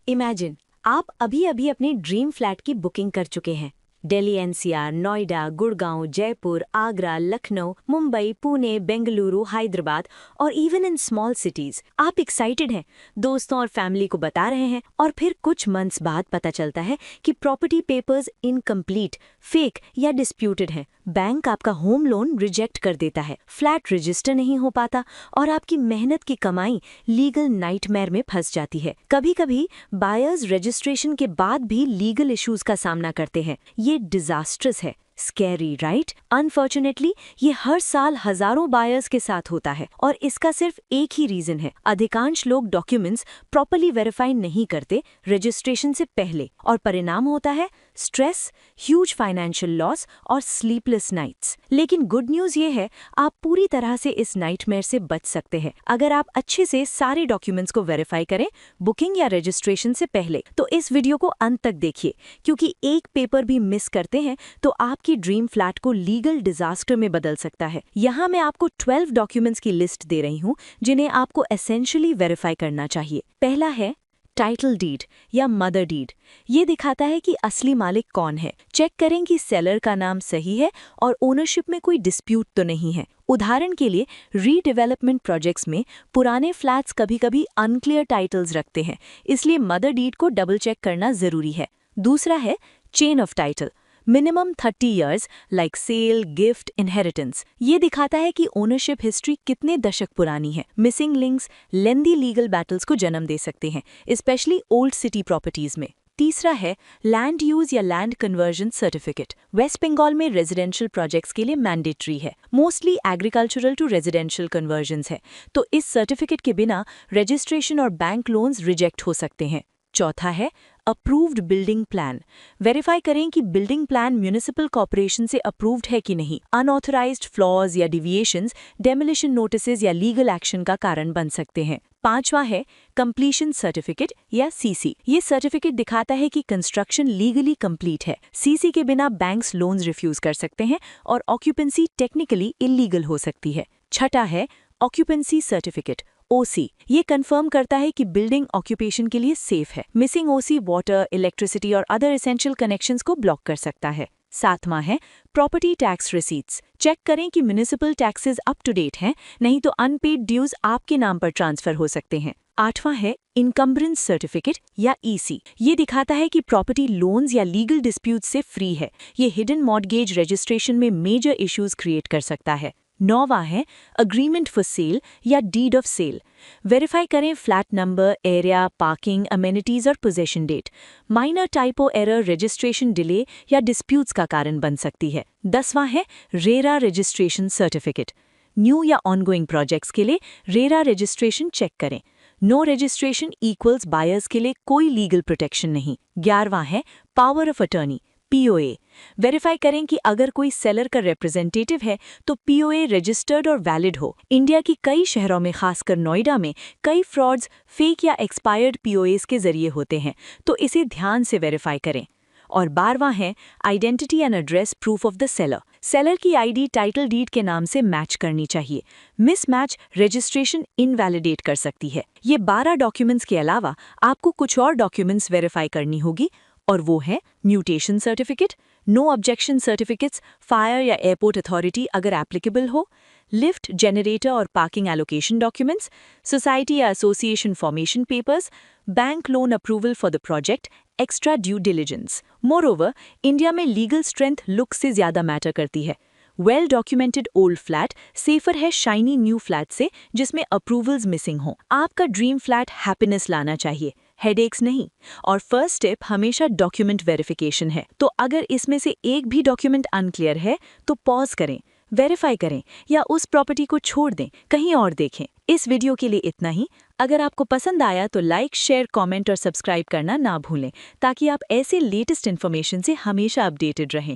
Imagine आप अभी अभी अपने ड्रीम फ्लैट की बुकिंग कर चुके हैं। दिल्ली एनसीआर, नोएडा, गुड़गांव, जयपुर, आगरा, लखनऊ, मुंबई, पुणे, बेंगलुरु, हैदराबाद और इवन इन स्मॉल सिटीज आप एक्साइटेड हैं, दोस्तों और फैमिली को बता रहे हैं और फिर कुछ मंथ्स बाद पता चलता है कि प्रॉपर्टी पेपर्स इनकम्प्लीट, फेक या डिस्प्यूटेड हैं। बैंक आपका होम लोन रिजेक्ट कर देता है, फ्लैट रजिस्टर नहीं हो पाता और आपकी मेहनत की कमाई लीगल नाइटमेयर में फंस जाती है। कभी कभी बायर्स रजिस्ट्रेशन के बाद भी लीगल इश्यूज का सामना करते हैं। ये डिजास्ट्रस है, स्कैरी राइट? अनफॉर्चुनेटली ये हर साल हजारों बायर्स के साथ होता है और इसका सिर्फ एक ही रीजन है, अधिकांश लोग डॉक्यूमेंट्स प्रॉपर्ली वेरीफाई नहीं करते रजिस्ट्रेशन से पहले और परिणाम होता है स्ट्रेस, ह्यूज फाइनेंशियल लॉस और स्लीपलेस नाइट्स। लेकिन गुड न्यूज ये है, आप पूरी तरह से इस नाइटमेयर से बच सकते हैं अगर आप अच्छे से सारे डॉक्यूमेंट्स को वेरीफाई करें बुकिंग या रजिस्ट्रेशन से पहले। तो इस वीडियो को अंत तक देखिए, क्योंकि एक पेपर भी मिस करते हैं तो आपकी ड्रीम फ्लैट को लीगल डिजास्टर में बदल सकता है। यहाँ मैं आपको 12 डॉक्यूमेंट्स की लिस्ट दे रही हूँ जिन्हें आपको एसेंशियली वेरीफाई करना चाहिए। पहला है टाइटल डीड या मदर डीड। ये दिखाता है कि असली मालिक कौन है। चेक करें कि सेलर का नाम सही है और ओनरशिप में कोई डिस्प्यूट तो नहीं है। उदाहरण के लिए रीडेवलपमेंट प्रोजेक्ट्स में पुराने फ्लैट्स कभी-कभी अनक्लियर टाइटल्स रखते हैं, इसलिए मदर डीड को डबल चेक करना जरूरी है। दूसरा है chain of title, minimum 30 years like sale, gift, inheritance. ये दिखाता है कि ओनरशिप हिस्ट्री कितने दशक पुरानी है। मिसिंग लिंक्स लेंदी लीगल बैटल्स को जन्म दे सकते हैं, स्पेशली ओल्ड सिटी प्रॉपर्टीज में। तीसरा है लैंड यूज या land conversion certificate. West Bengal में रेजिडेंशियल प्रोजेक्ट्स के लिए मैंडेटरी है, mostly agricultural to residential conversions है, तो इस सर्टिफिकेट के बिना रजिस्ट्रेशन और बैंक लोन्स रिजेक्ट हो सकते हैं। चौथा है अप्रूव्ड बिल्डिंग प्लान। वेरीफाई करें कि बिल्डिंग प्लान म्यूनिसिपल कॉर्पोरेशन से अप्रूव्ड है कि नहीं। अनऑथराइज्ड फ्लॉज या डिविएशंस डेमोलिशन नोटिसेज या लीगल एक्शन का कारण बन सकते हैं। पांचवा है कंप्लीशन सर्टिफिकेट या सीसी। ये सर्टिफिकेट दिखाता है कि कंस्ट्रक्शन लीगली कंप्लीट है। सीसी के बिना बैंक्स लोन्स रिफ्यूज कर सकते हैं और ऑक्यूपेंसी टेक्निकली इलीगल हो सकती है। छठा है ऑक्यूपेंसी सर्टिफिकेट ओसी। ये कंफर्म करता है कि बिल्डिंग ऑक्यूपेशन के लिए सेफ है। मिसिंग ओसी वाटर, इलेक्ट्रिसिटी और अदर एसेंशियल कनेक्शंस को ब्लॉक कर सकता है। सातवां है प्रॉपर्टी टैक्स रिसीट्स। चेक करें कि municipal taxes up to date हैं, नहीं तो अनपेड ड्यूज आपके नाम पर ट्रांसफर हो सकते हैं। आठवां है इनकम्बरेंस सर्टिफिकेट या ईसी। ये दिखाता है कि प्रॉपर्टी लोन्स या लीगल डिस्प्यूट से फ्री है। ये हिडन मॉर्गेज रजिस्ट्रेशन में मेजर इश्यूज क्रिएट कर सकता है। नौवां है अग्रीमेंट फॉर सेल या डीड ऑफ सेल। वेरीफाई करें flat number, area, parking, amenities और possession date. Minor typo error registration delay या डिस्प्यूट्स का कारण बन सकती है। 10वां है रेरा रजिस्ट्रेशन सर्टिफिकेट। न्यू या ऑनगोइंग प्रोजेक्ट्स के लिए रेरा रजिस्ट्रेशन चेक करें। नो रजिस्ट्रेशन इक्वल्स बायर्स के लिए कोई लीगल प्रोटेक्शन नहीं। 11वां है power of attorney POA. Verify करें कि अगर कोई सेलर का रिप्रेजेंटेटिव है तो पीओए रजिस्टर्ड और वैलिड हो। इंडिया की कई शहरों में, खासकर नोएडा में, कई फ्रॉड्स फेक या एक्सपायर्ड पीओएस के जरिए होते हैं, तो इसे ध्यान से वेरीफाई करें। और 12वां है identity and address proof of the seller. Seller की आईडी टाइटल डीड के नाम से मैच करनी चाहिए। मिसमैच रजिस्ट्रेशन इनवैलिडेट कर सकती है। ये 12 डॉक्यूमेंट्स के अलावा आपको कुछ और डॉक्यूमेंट्स वेरीफाई करनी होगी, और वो है mutation certificate, no objection certificates fire या एयरपोर्ट अथॉरिटी अगर एप्लीकेबल हो, लिफ्ट, जनरेटर और पार्किंग एलोकेशन डॉक्यूमेंट्स, सोसाइटी या association formation papers, bank loan approval for the project, extra due diligence. Moreover, India में लीगल स्ट्रेंथ लुक से ज्यादा matter करती है। Well documented old flat safer है शाइनी न्यू फ्लैट से जिसमें अप्रूवल्स मिसिंग हो। आपका ड्रीम फ्लैट हैप्पीनेस लाना चाहिए, हेडेक्स नहीं। और फर्स्ट स्टेप हमेशा डॉक्यूमेंट वेरिफिकेशन है। तो अगर इसमें से एक भी डॉक्यूमेंट अनक्लियर है तो पॉज करें, वेरीफाई करें या उस प्रॉपर्टी को छोड़ दें, कहीं और देखें। इस वीडियो के लिए इतना ही। अगर आपको पसंद आया तो लाइक, शेयर, कमेंट और सब्सक्राइब करना ना भूलें, ताकि आप ऐसे लेटेस्ट इन्फॉर्मेशन से हमेशा अपडेटेड रहें।